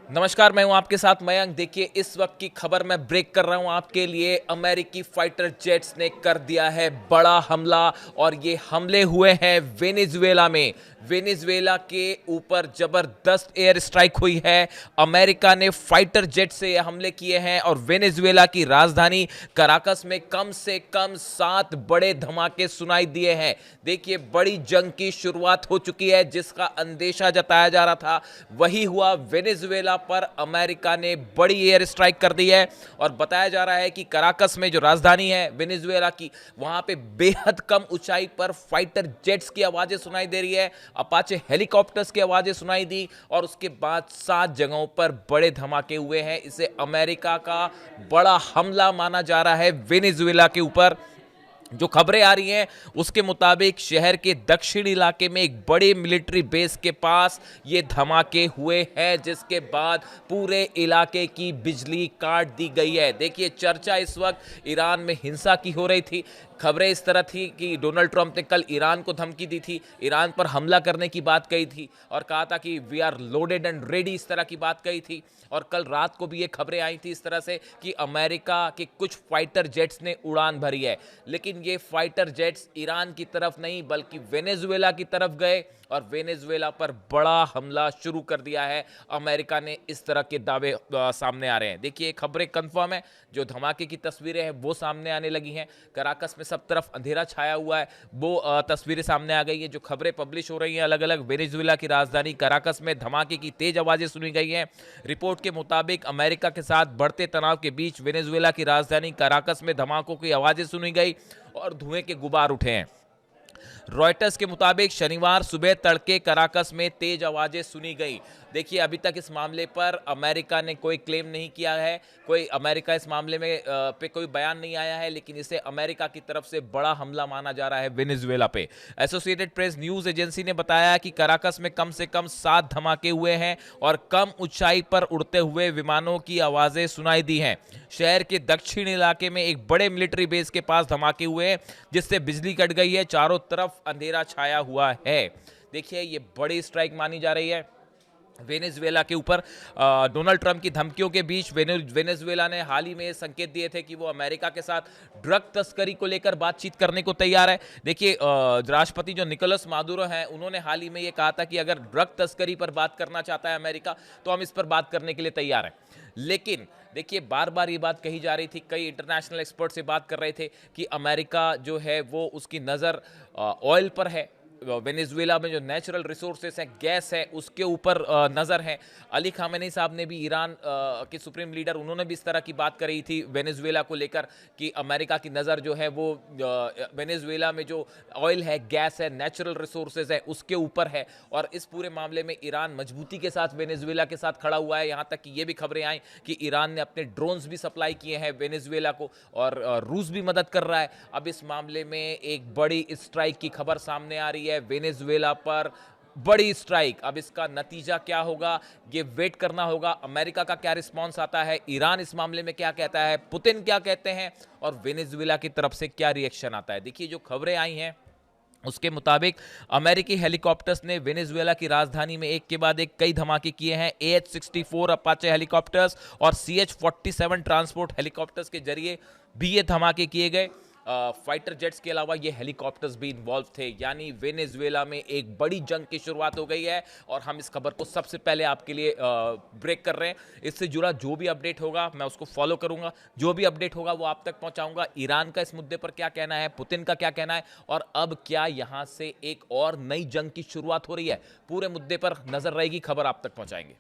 नमस्कार, मैं हूं आपके साथ मयंक। देखिए, इस वक्त की खबर मैं ब्रेक कर रहा हूं आपके लिए। अमेरिकी फाइटर जेट्स ने कर दिया है बड़ा हमला और ये हमले हुए हैं वेनेजुएला में। वेनेजुएला के ऊपर जबरदस्त एयर स्ट्राइक हुई है। अमेरिका ने फाइटर जेट से ये हमले किए हैं और वेनेजुएला की राजधानी कराकस में कम से कम 7 बड़े धमाके सुनाई दिए हैं। देखिए, बड़ी जंग की शुरुआत हो चुकी है जिसका अंदेशा जताया जा रहा था, वही हुआ। वेनेजुएला पर अमेरिका ने बड़ी एयर स्ट्राइक कर दी है और बताया जा रहा है कि कराकस में जो राजधानी है वेनेजुएला की, वहां पे बेहद कम ऊंचाई पर फाइटर जेट्स की आवाजें सुनाई दे रही है, अपाचे हेलीकॉप्टर्स की आवाजें सुनाई दी और उसके बाद 7 जगहों पर बड़े धमाके हुए हैं। इसे अमेरिका का बड़ा हमला माना जा रहा है वेनेजुएला के ऊपर। जो खबरें आ रही हैं उसके मुताबिक शहर के दक्षिणी इलाके में एक बड़े मिलिट्री बेस के पास ये धमाके हुए हैं, जिसके बाद पूरे इलाके की बिजली काट दी गई है। देखिए, चर्चा इस वक्त ईरान में हिंसा की हो रही थी। खबरें इस तरह थी कि डोनाल्ड ट्रंप ने कल ईरान को धमकी दी थी, ईरान पर हमला करने की बात कही थी और कहा था कि we are loaded and ready, इस तरह की बात कही थी। और कल रात को भी ये खबरें आई थी इस तरह से कि अमेरिका के कुछ फाइटर जेट्स ने उड़ान भरी है, लेकिन ये फाइटर जेट्स ईरान की तरफ नहीं बल्कि वेनेजुएला की तरफ गए और वेनेजुएला पर बड़ा हमला शुरू कर दिया है। अमेरिका ने, इस तरह के दावे सामने आ रहे हैं। देखिए, खबरें कंफर्म है, जो धमाके की तस्वीरें हैं वो सामने आने लगी हैं। कराकस में सब तरफ अंधेरा छाया हुआ है, वो तस्वीरें सामने आ गई है। जो खबरें पब्लिश हो रही हैं अलग अलग, वेनेजुएला की राजधानी कराकस में धमाके की तेज आवाजें सुनी गई हैं। रिपोर्ट के मुताबिक अमेरिका के साथ बढ़ते तनाव के बीच वेनेजुएला की राजधानी कराकस में धमाकों की आवाजें सुनी गई और धुएं के गुबार उठे हैं। रॉयटर्स के मुताबिक शनिवार सुबह तड़के कराकस में तेज आवाजें सुनी गई। देखिए, अभी तक इस मामले पर अमेरिका ने कोई क्लेम नहीं किया है, कोई अमेरिका इस मामले में पे कोई बयान नहीं आया है, लेकिन इसे अमेरिका की तरफ से बड़ा हमला माना जा रहा है वेनेजुएला पे। एसोसिएटेड प्रेस न्यूज एजेंसी ने बताया कि कराकस में कम से कम 7 धमाके हुए हैं और कम ऊंचाई पर उड़ते हुए विमानों की आवाजें सुनाई दी हैं। शहर के दक्षिण इलाके में एक बड़े मिलिट्री बेस के पास धमाके हुए हैं जिससे बिजली कट गई है, चारों तरफ अंधेरा छाया हुआ है। देखिए, ये बड़ी स्ट्राइक मानी जा रही है वेनेजुएला के ऊपर। डोनाल्ड ट्रंप की धमकियों के बीच वेनेजुएला ने हाल ही में संकेत दिए थे कि वो अमेरिका के साथ ड्रग तस्करी को लेकर बातचीत करने को तैयार है। देखिए, राष्ट्रपति जो निकोलस मादुरो हैं, उन्होंने हाल ही में ये कहा था कि अगर ड्रग तस्करी पर बात करना चाहता है अमेरिका तो हम इस पर बात करने के लिए तैयार हैं। लेकिन देखिए, बार बार ये बात कही जा रही थी, कई इंटरनेशनल एक्सपर्ट से बात कर रहे थे कि अमेरिका जो है वो उसकी नज़र ऑयल पर है, वेनेजुएला में जो नेचुरल रिसोर्सेस हैं, गैस है, उसके ऊपर नज़र है। अली खामेनी साहब ने भी, ईरान के सुप्रीम लीडर, उन्होंने भी इस तरह की बात करी थी वेनेजुएला को लेकर कि अमेरिका की नज़र जो है वो वेनेजुएला में जो ऑयल है, गैस है, नेचुरल रिसोर्सेज है, उसके ऊपर है। और इस पूरे मामले में ईरान मजबूती के साथ वेनेजुएला के साथ खड़ा हुआ है। यहाँ तक कि ये भी खबरें आई कि ईरान ने अपने ड्रोन्स भी सप्लाई किए हैं वेनेजुएला को और रूस भी मदद कर रहा है। अब इस मामले में एक बड़ी स्ट्राइक की खबर सामने आ रही है वेनेजुएला पर, बड़ी स्ट्राइक। अब इसका नतीजा क्या होगा ये वेट करना होगा। अमेरिका का क्या रिस्पांस आता है, ईरान इस मामले में क्या कहता है, पुतिन क्या कहते हैं और वेनेजुएला की तरफ से क्या रिएक्शन आता है। देखिए, जो खबरें आई हैं उसके मुताबिक अमेरिकी हेलीकॉप्टर्स ने वेनेजुएला की राजधानी में एक के बाद एक कई धमाके किए हैं। AH-64 अपाचे हेलीकॉप्टर्स और CH-47 ट्रांसपोर्ट हेलीकॉप्टर्स के जरिए भी ये धमाके किए गए। फाइटर जेट्स के अलावा ये हेलीकॉप्टर्स भी इन्वॉल्व थे, यानी वेनेजुएला में एक बड़ी जंग की शुरुआत हो गई है और हम इस खबर को सबसे पहले आपके लिए ब्रेक कर रहे हैं। इससे जुड़ा जो भी अपडेट होगा मैं उसको फॉलो करूंगा, जो भी अपडेट होगा वो आप तक पहुंचाऊंगा। ईरान का इस मुद्दे पर क्या कहना है, पुतिन का क्या कहना है और अब क्या यहां से एक और नई जंग की शुरुआत हो रही है, पूरे मुद्दे पर नजर रहेगी, खबर आप तक पहुंचाएंगे।